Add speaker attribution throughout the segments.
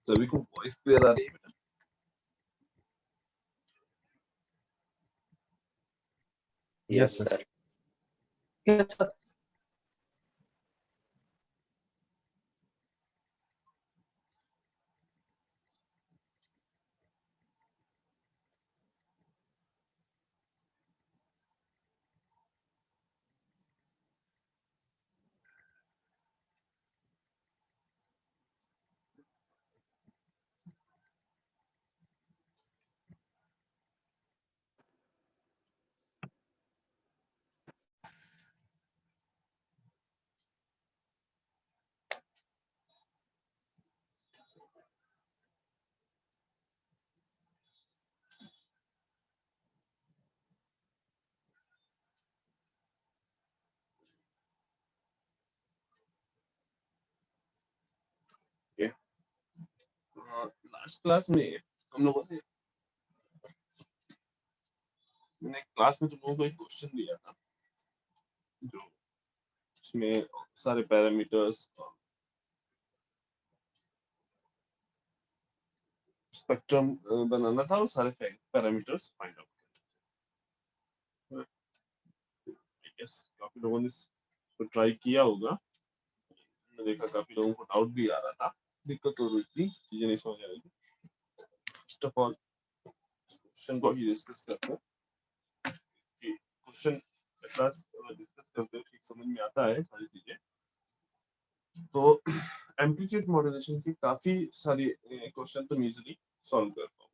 Speaker 1: सभी को voice clear आ रही है बेटा?
Speaker 2: Yes sir.
Speaker 3: Yes, sir.
Speaker 1: Last class में हम लोगों ने मैंने क्लास में तुम लोगों को एक क्वेश्चन दिया था जो इसमें सारे पैरामीटर्स और स्पेक्ट्रम बनाना था और सारे पैरामीटर्स फाइंड आउट करने थे। आई गेस काफी लोगों ने इसको ट्राई किया होगा। मैंने देखा काफी लोगों को डाउट भी आ रहा था, दिक्कत हो रही थी, चीजें नहीं समझ आ रही थी। फर्स्ट ऑफ ऑल क्वेश्चन को ही डिस्कस करते हैं कि क्वेश्चन क्लास डिस्कस करते हैं ठीक समझ में आता है सारी चीजें। तो एम्पलीट्यूड मॉड्यूलेशन की काफी सारी क्वेश्चन तुम इजीली सॉल्व कर पाओगे।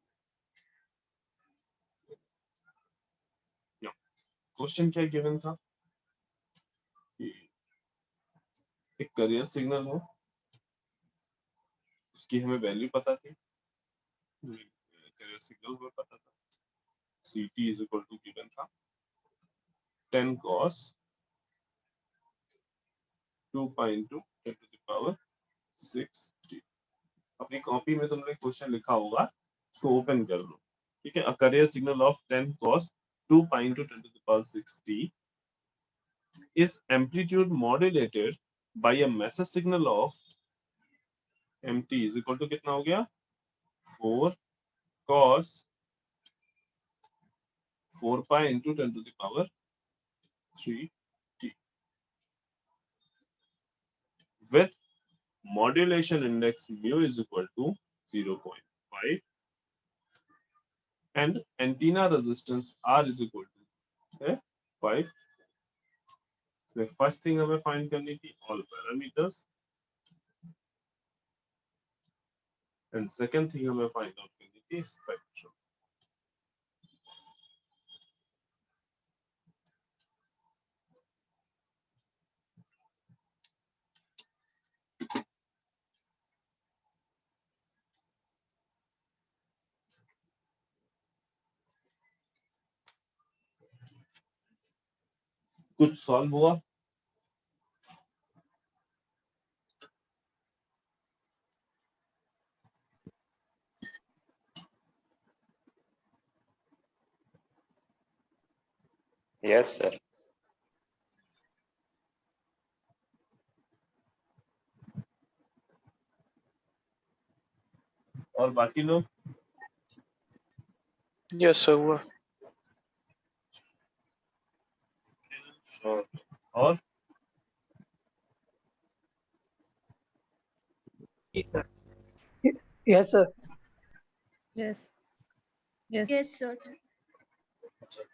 Speaker 1: क्वेश्चन क्या गिवन था कि एक करियर सिग्नल हो, उसकी हमें वैल्यू पता थी, करियर सिग्नल हमें पता था ct is equal to given था 10 cos 2 pi into 10 to the power 6t। अपनी कॉपी में तुमने क्वेश्चन लिखा होगा, उसको ओपन कर लो। ठीक है, a career signal of 10 cos 2 pi into 10 to the power 6t is amplitude modulated by a message signal of mt is equal to कितना हो गया 4 cos 4 pi into 10 to the power 3t with modulation index mu is equal to 0.5 and antenna resistance r is equal to 5। So first thing हमें find करनी थी all parameters and second thing हमें find out करनी थी spectrum। कुछ solve हुआ?
Speaker 2: Yes sir.
Speaker 1: और बाकी लोग?
Speaker 3: Yes, sir. हुआ।
Speaker 1: और
Speaker 4: Yes, sir.
Speaker 3: Yes, sir.
Speaker 4: Yes. Yes.
Speaker 5: Yes, sir.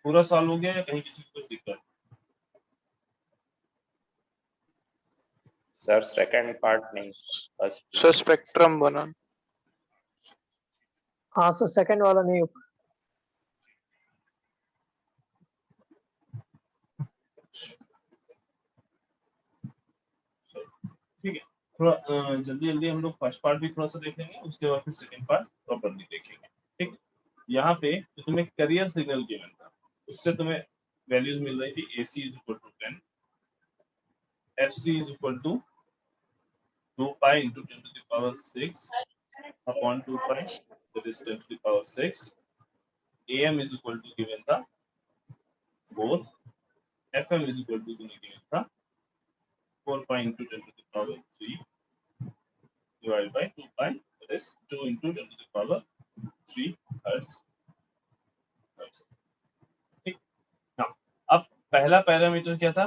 Speaker 1: पूरा सॉल्व हो गया या कहीं किसी को कुछ दिक्कत?
Speaker 2: सर सेकंड पार्ट नहीं, फर्स्ट।
Speaker 3: सर स्पेक्ट्रम बना। हाँ सर, सेकंड वाला नहीं।
Speaker 1: ठीक है, थोड़ा जल्दी जल्दी हम लोग फर्स्ट पार्ट भी थोड़ा सा देखेंगे, उसके बाद फिर सेकंड पार्ट प्रॉपर्ली देखेंगे। ठीक, यहाँ पे जो तुम्हें करियर सिग्नल गिवन था उससे तुम्हें वैल्यूज मिल रही थी AC is equal to 10, FC is equal to 2 pi into 10 to the power 6 upon 2 pi, that is 10 to the power 6। AM is equal to given था 4, FM is equal to given था 4 pi into 10 to the power 3 divided by 2 pi, that that is 2 into 10 to the power 3 hertz. ठीक, now अब पहला parameter क्या था,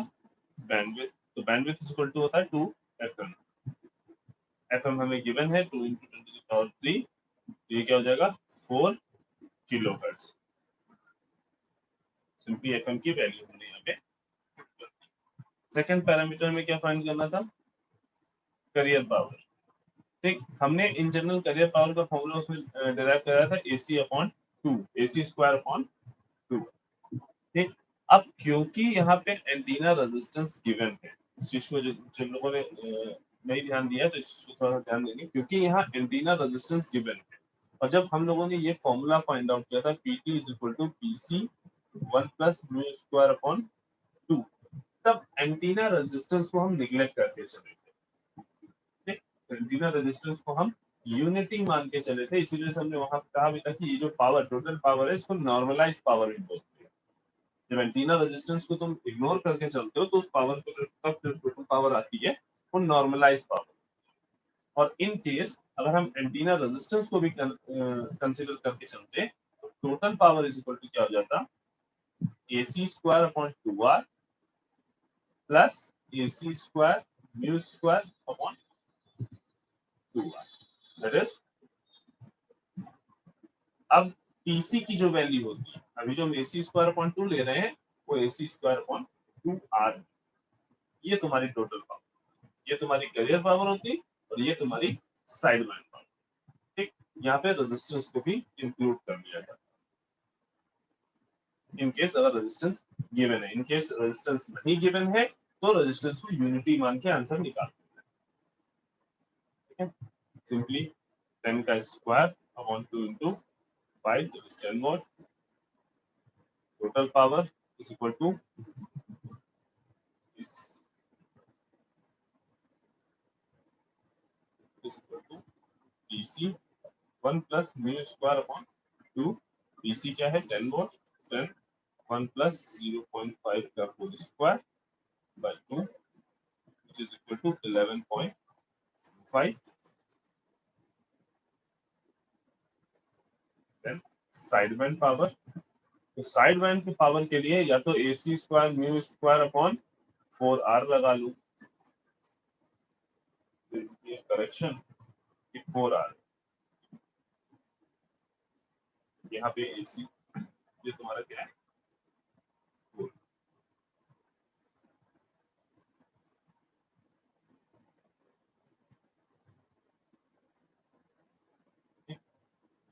Speaker 1: bandwidth, तो bandwidth is equal to होता है 2 FM। FM हमें गिवन है 2 into 10 to the power 3, तो ये क्या हो जाएगा 4 किलोहर्ट्ज। सिंपली FM की वैल्यू हमने यहाँ पे। सेकंड पैरामीटर में क्या फाइंड करना था, करियर पावर। ठीक, हमने इन जनरल करियर पावर का फॉर्मूला उसमें डिराइव कराया था AC/2, AC²/2। ठीक, अब क्योंकि यहाँ पे एंटीना रेजिस्टेंस गिवन है, इस चीज को जिन लोगों ने नहीं ध्यान दिया तो इस चीज को थोड़ा ध्यान देंगे, क्योंकि यहाँ एंटीना रेजिस्टेंस गिवन है और जब हम लोगों ने ये फॉर्मूला फाइंड आउट किया था PT = PC 1 + μ²/2, तब एंटीना रेजिस्टेंस को हम निगलेक्ट करके चले थे। एंटीना रेजिस्टेंस को हम यूनिटी मान के चले थे, इसीलिए हमने वहां कहा भी था कि ये जो पावर, टोटल पावर है, इसको नॉर्मलाइज पावर भी बोलते हैं। जब एंटीना रेजिस्टेंस को तुम इग्नोर करके चलते हो तो उस पावर को जो तब टोटल पावर आती है वो नॉर्मलाइज पावर। और इन केस अगर हम एंटीना रेजिस्टेंस को भी कंसीडर करके चलते तो total power is equal to क्या हो जाता, AC²/2R plus AC² μ²/2R। That is, अब PC की जो वैल्यू होती है, अभी जो हम AC²/2 ले रहे हैं वो AC²/2R, ये तुम्हारी टोटल पावर, ये तुम्हारी करियर पावर होती और ये तुम्हारी साइड बैंड पावर। ठीक, यहाँ पे रेजिस्टेंस को भी इंक्लूड कर लिया जाता है इन केस अगर रेजिस्टेंस गिवन है। इन केस रेजिस्टेंस नहीं गिवन है तो रेजिस्टेंस को यूनिटी मान के आंसर निकालते हैं। ठीक है, सिंपली 10 का square upon 2 into 5, that is 10 watt. Total power is equal to PC 1 + μ²/2। PC क्या है 10 watt, 10 1 + 0.5 का whole square by 2 which is equal to 11.5। then side band power, तो साइड बैंड की पावर के लिए या तो AC² μ²/4R लगा लूं, करेक्शन 4R, यहाँ पे AC ये तुम्हारा क्या है 4।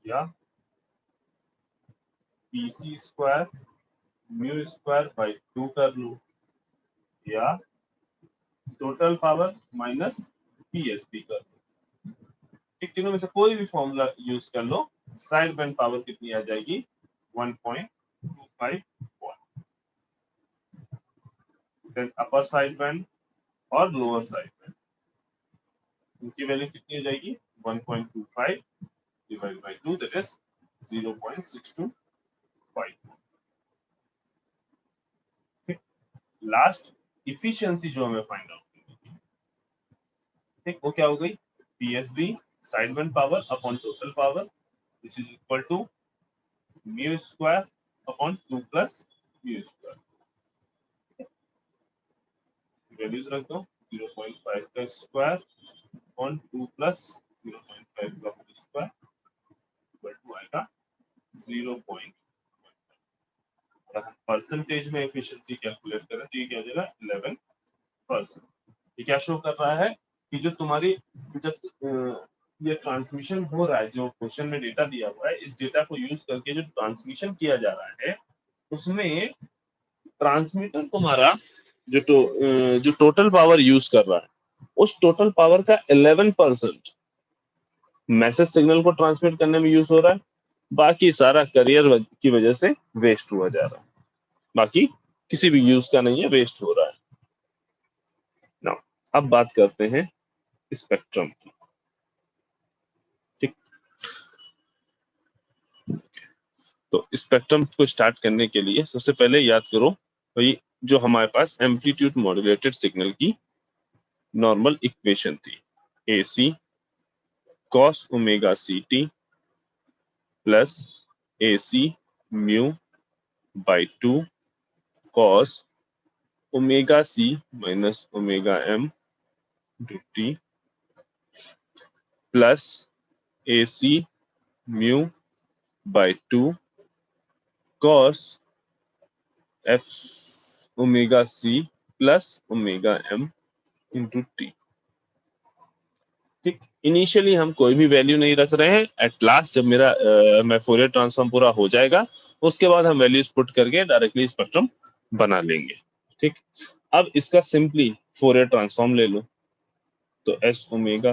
Speaker 1: या PC² μ²/2 कर लूं, या टोटल पावर माइनस PSP कर लूं। ठीक, तीनों में से कोई भी फॉर्मूला यूज कर लो, साइड बैंड पावर कितनी आ जाएगी 1.25 watt। Then upper side band और लोअर साइड बैंड, उनकी वैल्यू कितनी हो जाएगी 1.25 divided by 2, that is 0.625। Last efficiency जो हमें फाइंड आउट करनी थी, ठीक, वो क्या हो गई, PSB side band power upon total power which is equal to μ²/2 plus μ²। Values रख दो, 0.5 का स्क्वायर अपॉन 2 plus 0.5 का होल स्क्वायर इक्वल टू आएगा 0.1। परसेंटेज में एफिशिएंसी कैलकुलेट करें तो ये क्या हो जाएगा 11%। ये क्या शो कर रहा है कि जो तुम्हारी जब ये ट्रांसमिशन हो रहा है, जो क्वेश्चन में डेटा दिया हुआ है, इस डेटा को यूज करके जो ट्रांसमिशन किया जा रहा है उसमें ट्रांसमीटर तुम्हारा जो टोटल पावर यूज कर रहा है उस टोटल पावर का 11% मैसेज सिग्नल को ट्रांसमिट करने में यूज हो रहा है, बाकी सारा करियर की वजह से वेस्ट हुआ जा रहा है, बाकी किसी भी यूज का नहीं है, वेस्ट हो रहा है। नाउ अब बात करते हैं स्पेक्ट्रम की। ठीक, तो स्पेक्ट्रम को स्टार्ट करने के लिए सबसे पहले याद करो भाई जो हमारे पास एम्पलीट्यूड मॉड्यूलेटेड सिग्नल की नॉर्मल इक्वेशन थी, AC cos omega C T plus A C mu by 2 cos omega C minus omega M T plus A C mu by 2 cos F omega C plus omega M into T. ठीक, initially हम कोई भी value नहीं रख रहे हैं। At last जब मेरा मैं फोरियर ट्रांसफॉर्म पूरा हो जाएगा उसके बाद हम वैल्यूज पुट करके डायरेक्टली स्पेक्ट्रम बना लेंगे। ठीक, अब इसका सिंपली फोरियर ट्रांसफॉर्म ले लो तो S omega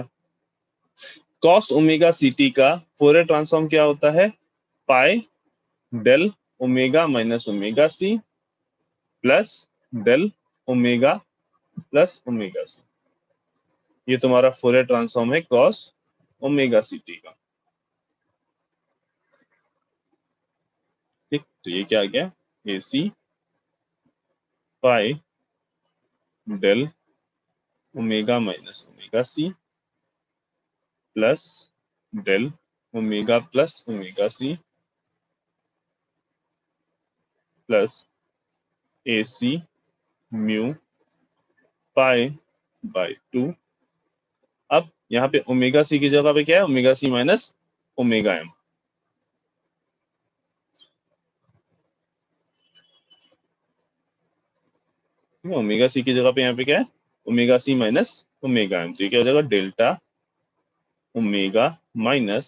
Speaker 1: cos omega C T का फोरियर ट्रांसफॉर्म क्या होता है, pi del omega minus omega C plus del omega plus omega C. ये तुम्हारा फोरियर ट्रांसफॉर्म है कॉस ओमेगा सी टी का। ठीक, तो ये क्या आ गया, A C pi del omega minus omega C plus del omega plus omega C plus A C mu pi by 2। अब यहाँ पे ओमेगा सी की जगह पे क्या है, omega C minus omega M. Omega C की जगह पे यहाँ पे क्या है, omega C minus omega M. तो ये क्या हो जाएगा, delta omega minus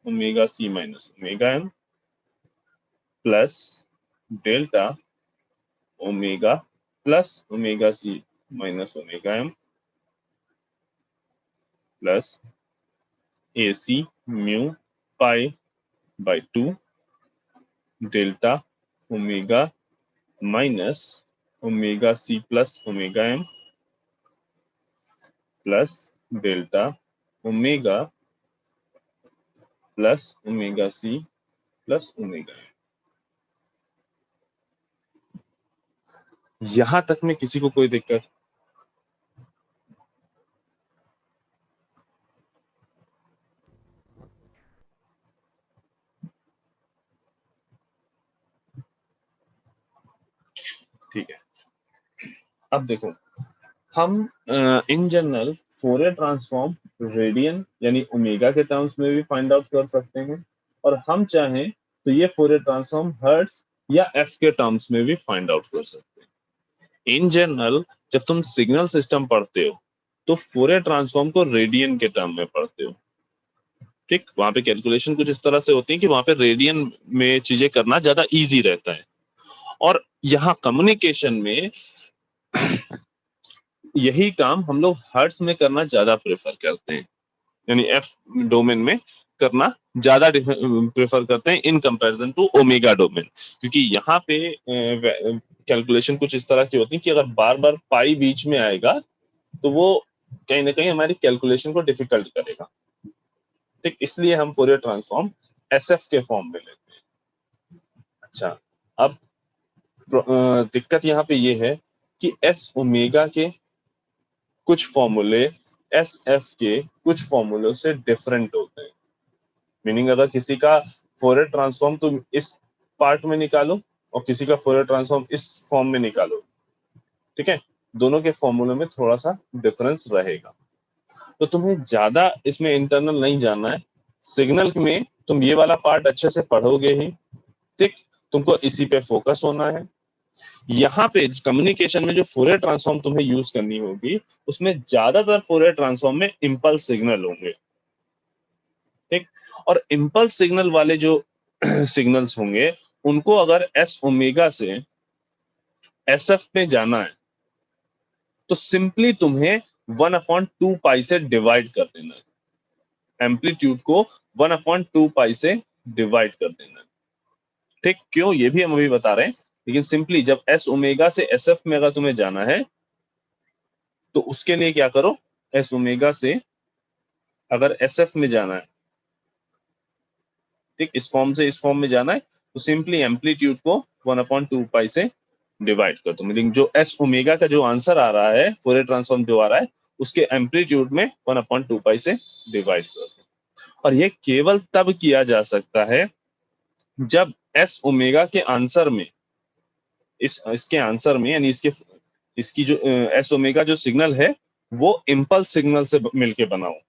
Speaker 1: omega C minus omega M plus delta omega plus omega C minus omega M plus A C mu pi by 2 delta omega minus omega C plus omega M plus delta omega plus omega C plus omega M. यहां तक में किसी को कोई दिक्कत? ठीक है, अब देखो हम in general Fourier transform radian यानी ओमेगा के टर्म्स में भी फाइंड आउट कर सकते हैं, और हम चाहें तो ये फोरियर ट्रांसफॉर्म हर्ट्ज या एफ के टर्म्स में भी फाइंड आउट कर सकते हैं। इन जनरल जब तुम सिग्नल सिस्टम पढ़ते हो तो फोरियर ट्रांसफॉर्म को रेडियन के टर्म में पढ़ते हो। ठीक, वहां पे कैलकुलेशन कुछ इस तरह से होती है कि वहां पे रेडियन में चीजें करना ज्यादा इजी रहता है, और यहाँ कम्युनिकेशन में यही काम हम लोग हर्ट्ज में करना ज्यादा प्रेफर करते हैं, यानी एफ डोमेन में करना ज्यादा प्रेफर करते हैं in comparison to omega domain, क्योंकि यहाँ पे कैलकुलेशन कुछ इस तरह की होती है कि अगर बार बार पाई बीच में आएगा तो वो कहीं ना कहीं हमारी कैलकुलेशन को डिफिकल्ट करेगा। ठीक, इसलिए हम फोरियर ट्रांसफॉर्म एसएफ के फॉर्म में लेते हैं। अच्छा, अब दिक्कत यहाँ पे ये है कि एस ओमेगा के कुछ फॉर्मूले एस एफ के कुछ फॉर्मूलों से डिफरेंट होते हैं। मीनिंग अगर किसी का फोरियर ट्रांसफॉर्म तुम इस पार्ट में निकालो और किसी का फोरियर ट्रांसफॉर्म इस फॉर्म में निकालो, ठीक है, दोनों के फॉर्मूले में थोड़ा सा डिफरेंस रहेगा। तो तुम्हें ज्यादा इसमें इंटरनल नहीं जानना है, सिग्नल में तुम ये वाला पार्ट अच्छे से पढ़ोगे ही। ठीक, तुमको इसी पे फोकस होना है। यहाँ पे कम्युनिकेशन में जो फोरियर ट्रांसफॉर्म तुम्हें यूज करनी होगी उसमें ज्यादातर फोरियर ट्रांसफॉर्म में इंपल्स सिग्नल होंगे। ठीक, और इंपल्स सिग्नल वाले जो सिग्नल्स होंगे उनको अगर एस ओमेगा से एस एफ में जाना है तो सिंपली तुम्हें 1/2 पाई से डिवाइड कर देना है। एम्पलीट्यूड को 1/2 पाई से डिवाइड कर देना है। ठीक, क्यों, ये भी हम अभी बता रहे हैं, लेकिन सिंपली जब एस ओमेगा से एस एफ में अगर तुम्हें जाना है तो उसके लिए क्या करो, एस ओमेगा से अगर एस एफ में जाना है, ठीक, इस फॉर्म से इस फॉर्म में जाना है तो सिंपली एम्पलीट्यूड को 1/2 पाई से डिवाइड कर दो। मीनिंग जो एस ओमेगा का जो आंसर आ रहा है फोरियर ट्रांसफॉर्म जो आ रहा है उसके एम्पलीट्यूड में 1/2 पाई से डिवाइड कर दो। और ये केवल तब किया जा सकता है जब एस ओमेगा के आंसर में, इसके आंसर में, यानी इसकी जो एस ओमेगा जो सिग्नल है वो इम्पल्स सिग्नल से मिलके बना हो।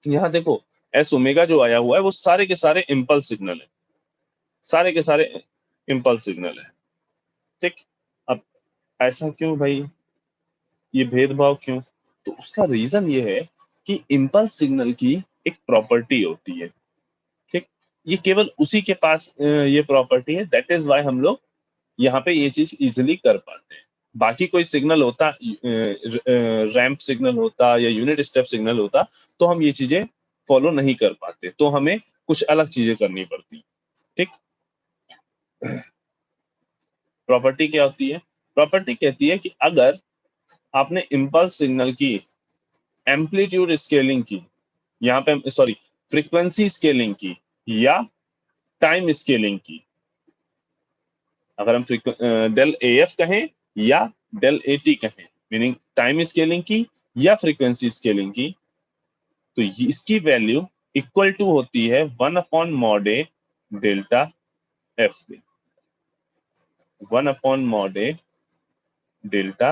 Speaker 1: यहाँ देखो एस ओमेगा जो आया हुआ है वो सारे के सारे इम्पल्स सिग्नल है, सारे के सारे इम्पल्स सिग्नल है। ठीक, अब ऐसा क्यों भाई, ये भेदभाव क्यों? तो उसका रीजन ये है कि इम्पल्स सिग्नल की एक प्रॉपर्टी होती है। ठीक, ये केवल उसी के पास ये प्रॉपर्टी है, दैट इज वाई हम लोग यहाँ पे ये चीज इजिली कर पाते हैं। बाकी कोई सिग्नल होता, रैंप सिग्नल होता या यूनिट स्टेप सिग्नल होता, तो हम ये चीजें फॉलो नहीं कर पाते, तो हमें कुछ अलग चीजें करनी पड़ती। ठीक, प्रॉपर्टी क्या होती है? प्रॉपर्टी कहती है कि अगर आपने इम्पल्स सिग्नल की एम्पलीट्यूड स्केलिंग की, यहाँ पे सॉरी फ्रीक्वेंसी स्केलिंग की या टाइम स्केलिंग की, अगर हम डेल एफ कहें या डेल एटी कहें, मीनिंग टाइम स्केलिंग की या फ्रीक्वेंसी स्केलिंग की, तो इसकी वैल्यू इक्वल टू होती है 1/mod A डेल्टा एफ में, 1/mod A डेल्टा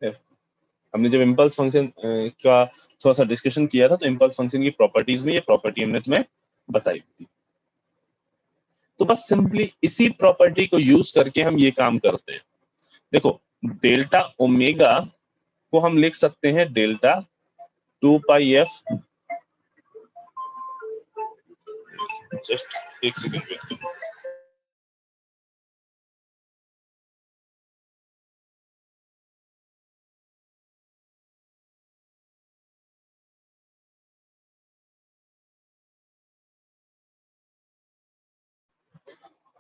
Speaker 1: एफ। हमने जब इम्पल्स फंक्शन का थोड़ा सा डिस्कशन किया था, तो इम्पल्स फंक्शन की प्रॉपर्टीज में ये प्रॉपर्टी हमने तुम्हें बताई थी। तो बस सिंपली इसी प्रॉपर्टी को यूज करके हम ये काम करते हैं। देखो डेल्टा ओमेगा को हम लिख सकते हैं डेल्टा 2 पाई एफ, जस्ट एक सेकंड वेट करो।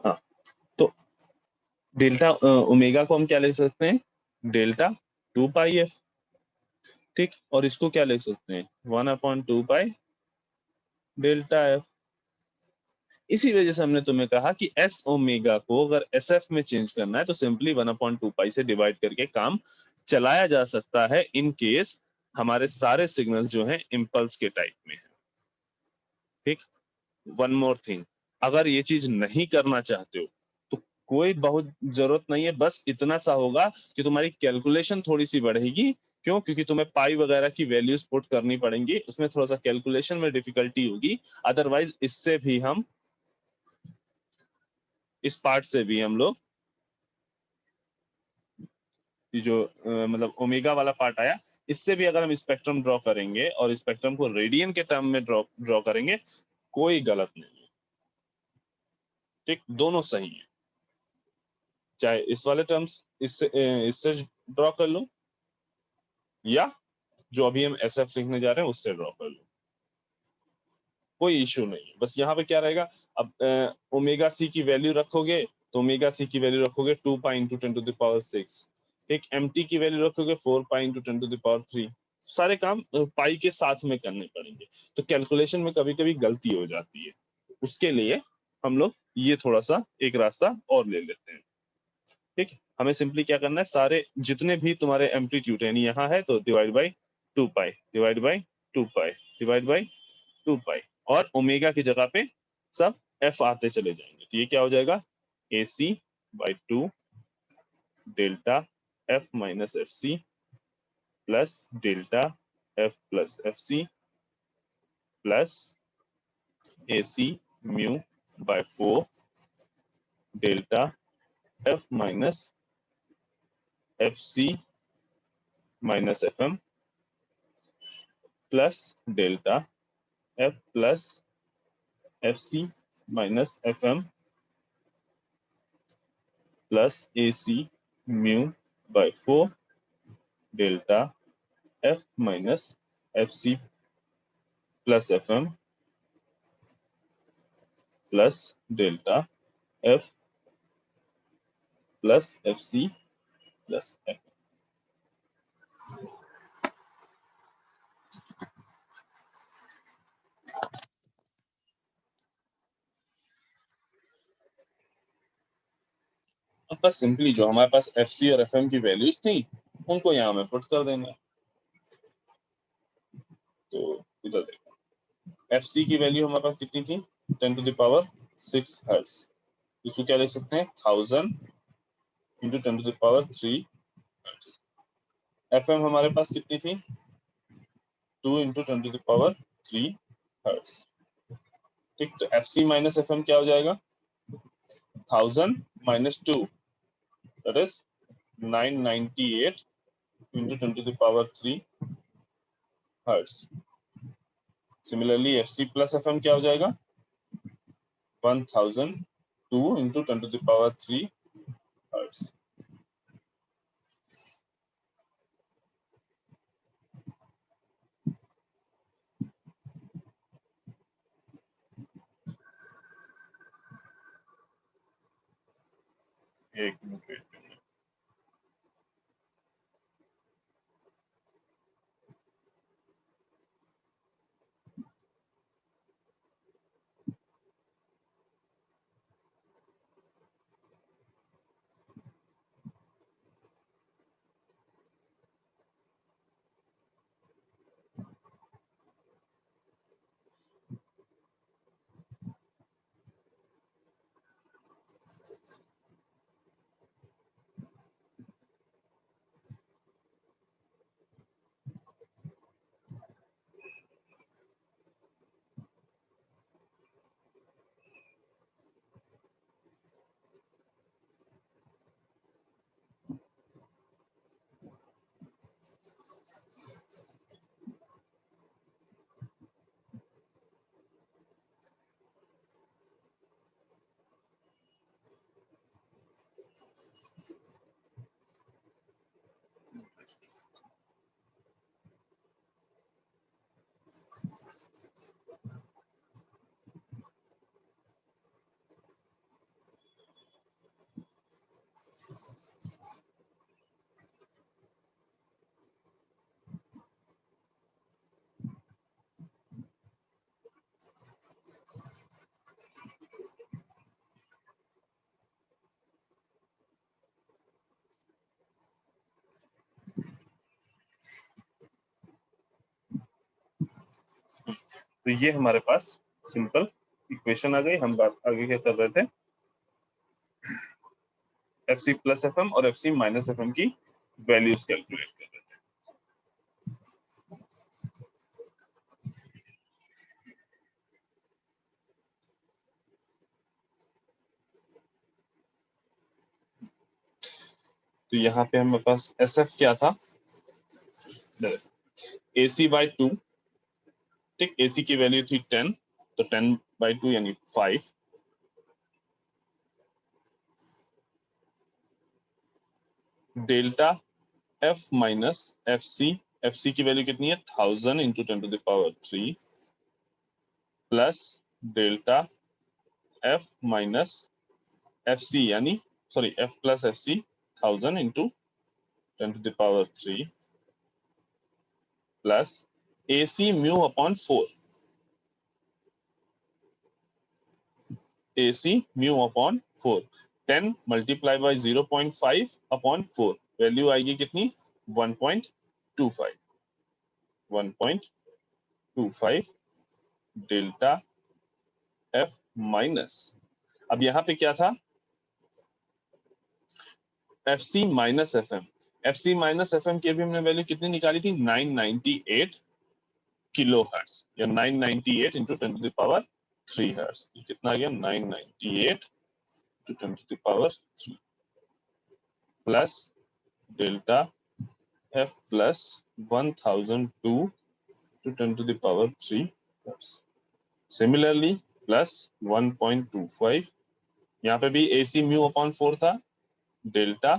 Speaker 1: हाँ, तो डेल्टा ओमेगा को हम क्या लिख सकते हैं? डेल्टा 2 पाई एफ। ठीक, और इसको क्या लिख सकते हैं? 1/2 पाई डेल्टा एफ। इसी वजह से हमने तुम्हें कहा कि एस ओमेगा को अगर एस एफ में चेंज करना है तो सिंपली 1/2 पाई से डिवाइड करके काम चलाया जा सकता है, इन केस हमारे सारे सिग्नल्स जो हैं इम्पल्स के टाइप में है। ठीक, वन मोर थिंग, अगर ये चीज नहीं करना चाहते हो तो कोई बहुत जरूरत नहीं है, बस इतना सा होगा कि तुम्हारी कैलकुलेशन थोड़ी सी बढ़ेगी। क्यों? क्योंकि तुम्हें पाई वगैरह की वैल्यूज पुट करनी पड़ेंगी, उसमें थोड़ा सा कैलकुलेशन में डिफिकल्टी होगी। अदरवाइज इससे भी हम, इस पार्ट से भी हम लोग जो मतलब ओमेगा वाला पार्ट आया, इससे भी अगर हम स्पेक्ट्रम ड्रॉ करेंगे और स्पेक्ट्रम को रेडियन के टर्म में ड्रॉ करेंगे, कोई गलत नहीं है। ठीक, दोनों सही है, चाहे इस वाले टर्म्स इससे ड्रॉ कर लो या जो अभी हम एस एफ लिखने जा रहे हैं उससे ड्रॉ कर लो, कोई इश्यू नहीं है। बस यहाँ पे क्या रहेगा, अब ओमेगा सी की वैल्यू रखोगे तो ओमेगा सी की वैल्यू रखोगे 2 पाई इंटू 10⁻⁶। एक एमटी की वैल्यू रखोगे 4 पाई इंटू 10⁻3। सारे काम पाई के साथ में करने पड़ेंगे, तो कैलकुलेशन में कभी कभी गलती हो जाती है। उसके लिए हम लोग ये थोड़ा सा एक रास्ता और ले लेते हैं। ठीक, हमें सिंपली क्या करना है, सारे जितने भी तुम्हारे एम्पलीट्यूड यानी यहाँ है तो divide by 2 pi, divide by 2 pi, divide by 2 पाई, और ओमेगा की जगह पे सब एफ आते चले जाएंगे। तो ये क्या हो जाएगा, AC by 2 delta F minus F C plus delta F plus F C plus AC mu by 4 delta F minus F C minus F M plus delta F plus F C minus F M plus AC mu by 4 delta F minus F C plus F M plus delta F plus F C plus F. अब बस simply जो हमारे पास F C और F M की values थी उनको यहाँ में पुट कर देंगे। तो इधर देखो FC की वैल्यू हमारे पास कितनी थी 10 to the power 6 हर्ट्ज, इसको क्या लिख सकते हैं 1000 into 10 to the power 3 hertz. FM हमारे पास कितनी थी 2 into 10 to the power 3 hertz. ठीक, तो FC माइनस FM क्या हो जाएगा 1000 minus 2 that is 998 into 10 to the power 3 hertz। Similarly FC plus FM क्या हो जाएगा 1002 into 10 to the power 3 hertz। एक मिनट वेट करिए। तो ये हमारे पास सिंपल इक्वेशन आ गई। हम बात आगे क्या कर रहे थे FC प्लस FM और FC माइनस FM की वैल्यूज कैलकुलेट कर रहे थे। तो यहाँ पे हमारे पास SF क्या था AC by 2, ठीक, AC की वैल्यू थी 10, तो 10 by 2 यानी 5। Delta F minus FC, FC की वैल्यू कितनी है 1000 into 10 to the power 3 plus delta F minus FC यानी sorry F plus FC 1000 into 10 to the power 3 plus AC mu upon 4, AC mu upon 4, 10 multiply by 0.5 upon 4, value आएगी कितनी 1.25 delta F minus, अब यहाँ पे क्या था FC minus FM, FC minus FM की अभी हमने वैल्यू कितनी निकाली थी 998 किलो हर्ट्ज या 998 into 10 to the power 3 hertz. कितना आ गया 998 to 10 to the power 3 plus delta F plus 1002 to 10 to the power 3 hertz। Similarly plus 1.25, यहाँ पे भी AC mu upon 4 था, delta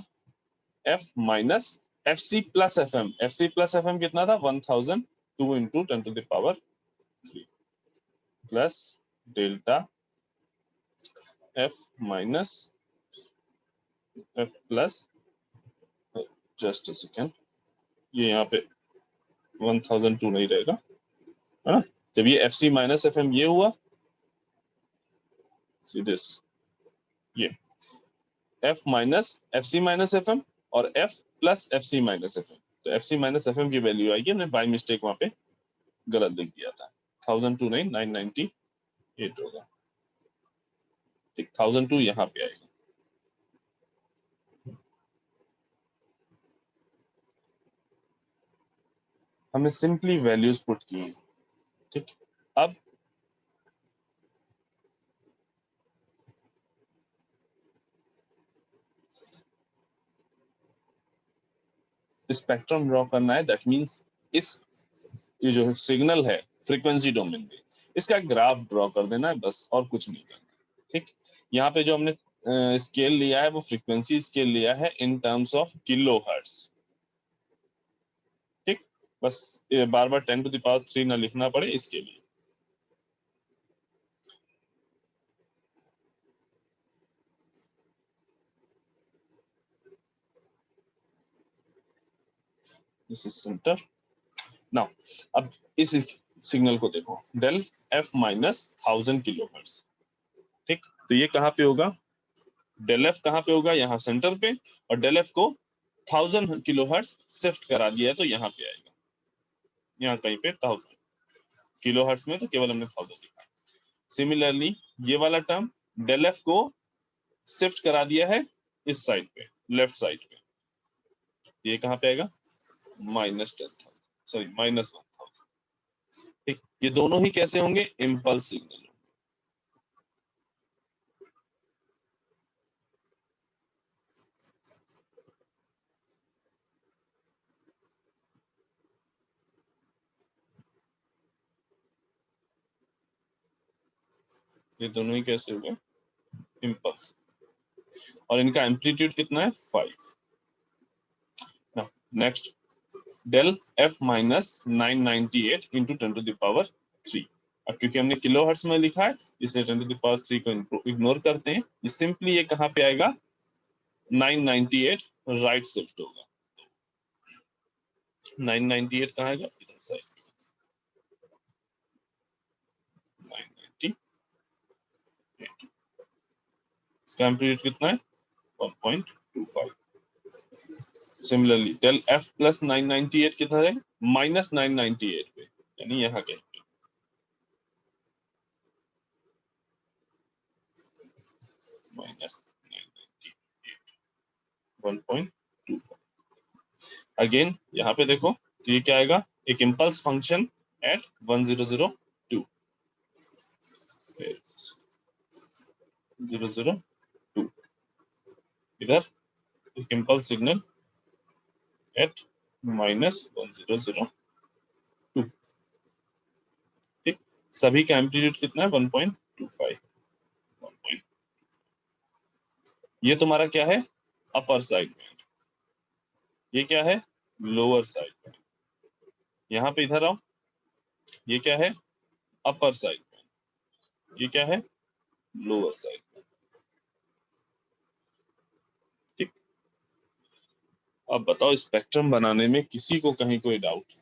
Speaker 1: F minus FC plus FM, FC plus FM कितना था 1002 into 10 to the power 3 plus delta F minus F plus, just a second, ये यहाँ पे 1002 नहीं रहेगा है ना, जब ये FC माइनस FM ये हुआ, सी दिस, ये F minus FC minus FM और F plus FC minus FM, तो FC माइनस FM की वैल्यू आएगी, हमने बाय मिस्टेक वहां पे गलत लिख दिया था। 1002 नहीं 998 होगा। ठीक, 1002 यहाँ पे आएगा। हमने सिंपली वैल्यूज पुट की हैं। ठीक, अब स्पेक्ट्रम ड्रॉ करना है। दैट मींस ये जो सिग्नल है फ्रीक्वेंसी डोमेन में, इसका ग्राफ ड्रॉ कर देना है बस, और कुछ नहीं करना। ठीक, यहाँ पे जो हमने स्केल लिया है वो फ्रीक्वेंसी स्केल लिया है in terms of kilo hertz. ठीक, बस बार बार 10⁻³ ना लिखना पड़े इसके लिए। This is centre. नाउ अब इस सिग्नल को देखो, del F minus 1000 kilo hertz. ठीक, तो ये कहाँ पे होगा? डेल एफ कहाँ पे होगा? यहाँ सेंटर पे, और डेल एफ को 1000 किलो हर्ट्ज शिफ्ट करा दिया है तो यहाँ पे आएगा, यहाँ कहीं पे 1000 किलो हर्ट्ज में, तो केवल हमने 1000 लिखा। सिमिलरली ये वाला टर्म डेल एफ को शिफ्ट करा दिया है इस साइड पे, लेफ्ट साइड पे, ये कहाँ पे आएगा? -10,000, सॉरी -1000। ठीक, ये दोनों ही कैसे होंगे? Impulse signal. ये दोनों ही कैसे हो गए? इम्पल्स। और इनका एम्पलीट्यूड कितना है? 5। Next, del F minus 998 into 10⁻³ अब क्योंकि हमने किलो हर्ट्ज में लिखा है इसलिए 10⁻³ को इग्नोर करते हैं। ये सिंपली ये कहाँ पे आएगा? 998 राइट शिफ्ट होगा। 998 कहाँ आएगा? इधर साइड। 998, इसका एम्पलीट्यूड कितना है? 1.25। सिमिलरली डेल एफ प्लस 998 कितना है? -998 पे, यानी यहाँ कहीं पे। -998, 1.25। अगेन यहाँ पे देखो तो ये क्या आएगा? एक इम्पल्स फंक्शन एट 1002 002, इधर एक इम्पल्स सिग्नल एट -1002। ठीक, सभी का एम्पलीट्यूड कितना है? 1.25। ये तुम्हारा क्या है? अपर साइड बैंड। ये क्या है? Lower side band. यहाँ पे इधर आओ, ये क्या है? अपर साइड बैंड। ये क्या है? Lower side band. ठीक, अब बताओ स्पेक्ट्रम बनाने में किसी को कहीं कोई डाउट?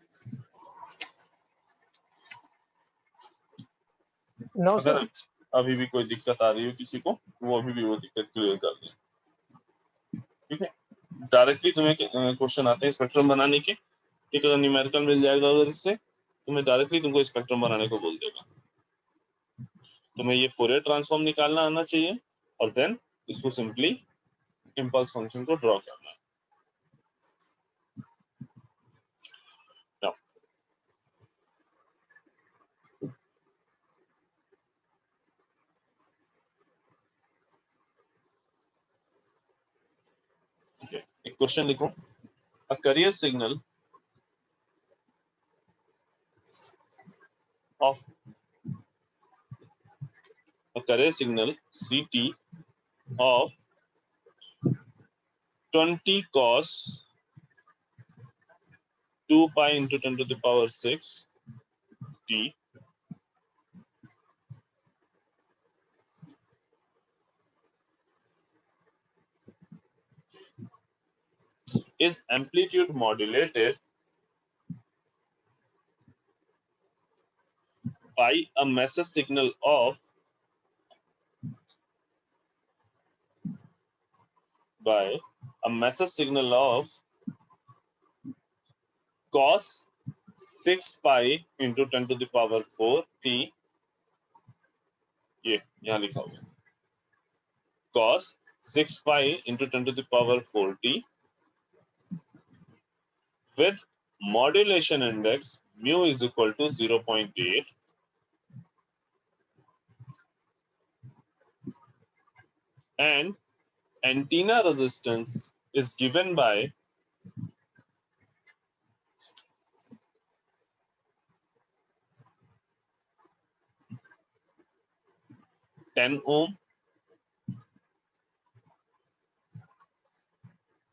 Speaker 3: नो
Speaker 1: अगर
Speaker 3: सर।
Speaker 1: अभी भी कोई दिक्कत आ रही हो किसी को, वो अभी भी वो दिक्कत क्लियर कर दें। ठीक है, डायरेक्टली तुम्हें क्वेश्चन आते हैं स्पेक्ट्रम बनाने के। ठीक है, न्यूमेरिकल मिल जाएगा, अगर इससे तुम्हें डायरेक्टली तुमको स्पेक्ट्रम बनाने को बोल देगा। तुम्हें ये फोरियर ट्रांसफॉर्म निकालना आना चाहिए और देन इसको सिंपली इम्पल्स फंक्शन को ड्रॉ करना है। एक क्वेश्चन लिखो, अ carrier signal of a carrier signal CT of 20 cos 2 pi into 10⁶ t is amplitude modulated by a message signal of cos 6 pi into 10 to the power 4 t, ये यहाँ लिखा हुआ है, cos 6 pi into 10 to the power 4 t with modulation index mu is equal to 0.8 and antenna resistance is given by 10 ohm.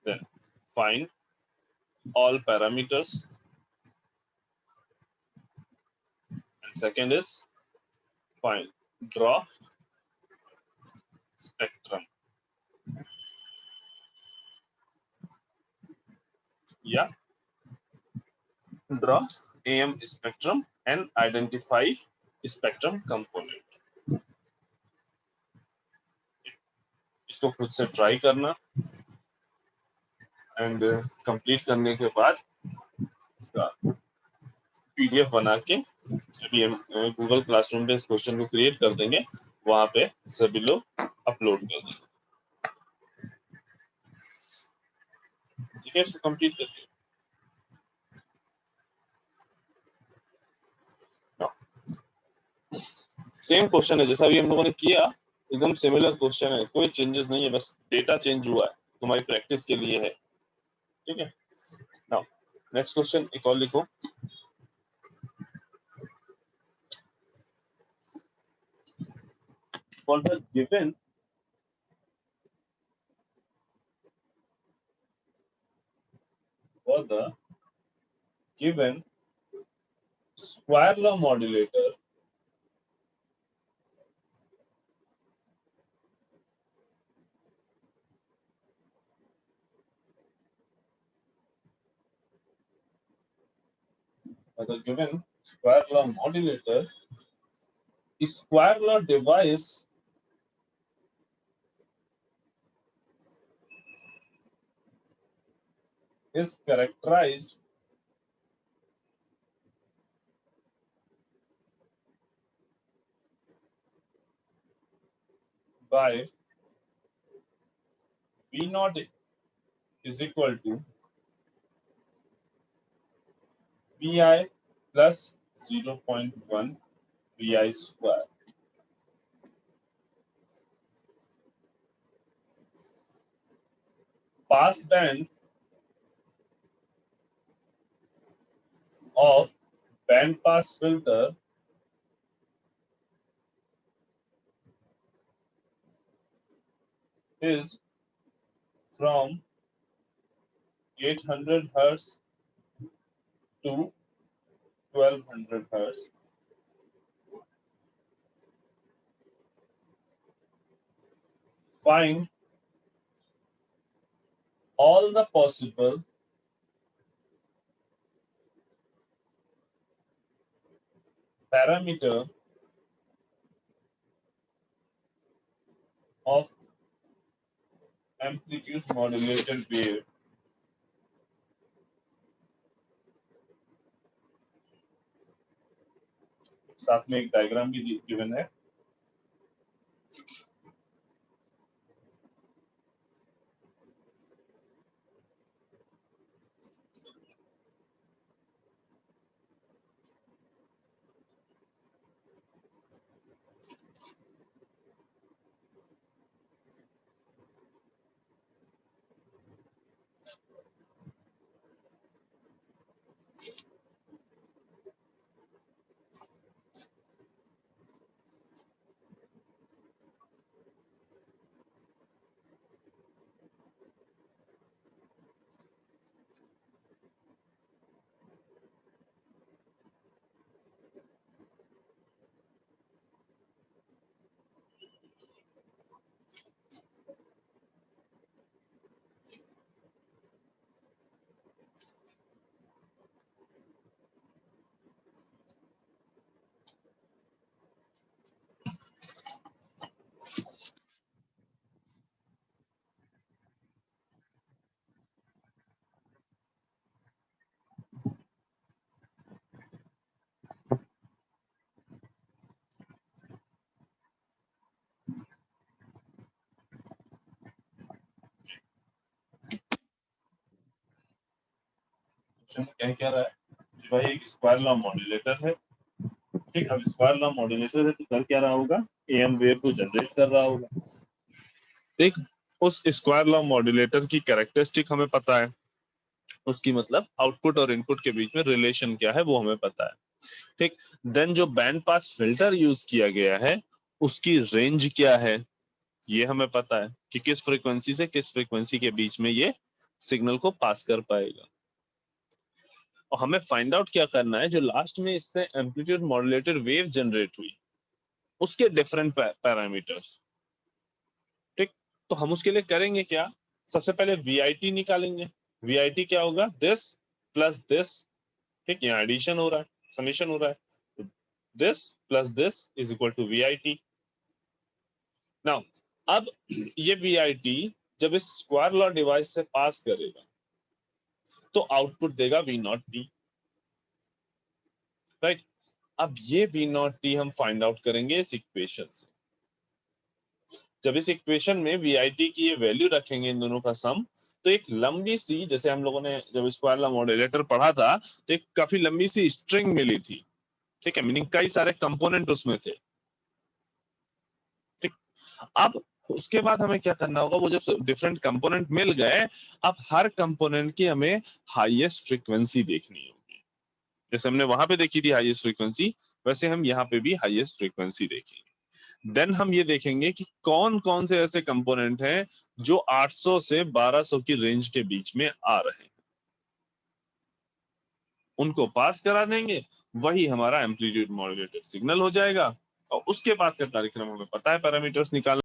Speaker 1: Then find all parameters, and second is find draw spectrum. Yeah, draw AM spectrum and identify spectrum component. इसको खुद से try करना and complete करने के बाद इसका PDF बना के अभी हम गूगल क्लासरूम पे इस क्वेश्चन को क्रिएट कर देंगे, वहां पे सभी लोग अपलोड कर देंगे। ठीक है, इसको कंप्लीट करके सेम क्वेश्चन है जैसा अभी हम लोगों ने किया, एकदम सिमिलर क्वेश्चन है, कोई चेंजेस नहीं है, बस डेटा चेंज हुआ है, तुम्हारी प्रैक्टिस के लिए है। ठीक है, नाउ नेक्स्ट क्वेश्चन एक और लिखो। For the given square law modulator square law device is characterized by V naught is equal to Vi plus 0.1 Vi square. Pass band of band pass filter is from 800 Hz to 1200 Hz. Find all the possible parameter of amplitude modulated wave साथ में एक diagram भी given है। Question कह क्या रहा है कि भाई एक स्क्वायर लॉ मॉड्यूलेटर है, ठीक। अब स्क्वायर लॉ मॉड्यूलेटर है तो कर क्या रहा होगा, एम वेव को जनरेट कर रहा होगा, ठीक। उस स्क्वायर लॉ मॉड्यूलेटर की कैरेक्टरिस्टिक हमें पता है, उसकी मतलब आउटपुट और इनपुट के बीच में रिलेशन क्या है वो हमें पता है, ठीक। देन जो बैंड पास फिल्टर यूज किया गया है उसकी रेंज क्या है ये हमें पता है कि किस फ्रीक्वेंसी से किस फ्रीक्वेंसी के बीच में ये सिग्नल को पास कर पाएगा। और हमें फाइंड आउट क्या करना है, जो लास्ट में इससे एम्पलीट्यूड मॉड्यूलेटेड वेव जनरेट हुई उसके डिफरेंट पैरामीटर्स, ठीक। तो हम उसके लिए करेंगे क्या, सबसे पहले VIT निकालेंगे। VIT क्या होगा, दिस प्लस दिस, ठीक। यहाँ एडिशन हो रहा है, समेशन हो रहा है, this plus this is equal to VIT। Now अब ये VIT जब इस स्क्वायर लॉ डिवाइस से पास करेगा तो आउटपुट देगा V0T, राइट। अब ये V0T हम फाइंड आउट करेंगे इस इक्वेशन से। जब इस इक्वेशन में VIT की ये वैल्यू रखेंगे इन दोनों का सम, तो एक लंबी सी, जैसे हम लोगों ने जब स्क्वायर लॉ मॉड्यूलेटर पढ़ा था तो एक काफी लंबी सी स्ट्रिंग मिली थी, ठीक है, मीनिंग कई सारे कंपोनेंट उसमें थे, ठीक। अब उसके बाद हमें क्या करना होगा, वो जब डिफरेंट कंपोनेंट मिल गए, अब हर कंपोनेंट की हमें हाईएस्ट फ्रीक्वेंसी देखनी होगी। जैसे हमने वहां पे देखी थी हाईएस्ट फ्रीक्वेंसी, वैसे हम यहाँ पे भी हाईएस्ट फ्रीक्वेंसी देखेंगे। देन हम ये देखेंगे कि कौन कौन से ऐसे कंपोनेंट हैं जो 800 से 1200 की रेंज के बीच में आ रहे हैं, उनको पास करा देंगे, वही हमारा एम्पलीट्यूड मॉड्यूलेटेड सिग्नल हो जाएगा। और उसके बाद का कार्यक्रम हमें पता है, पैरामीटर्स निकालना।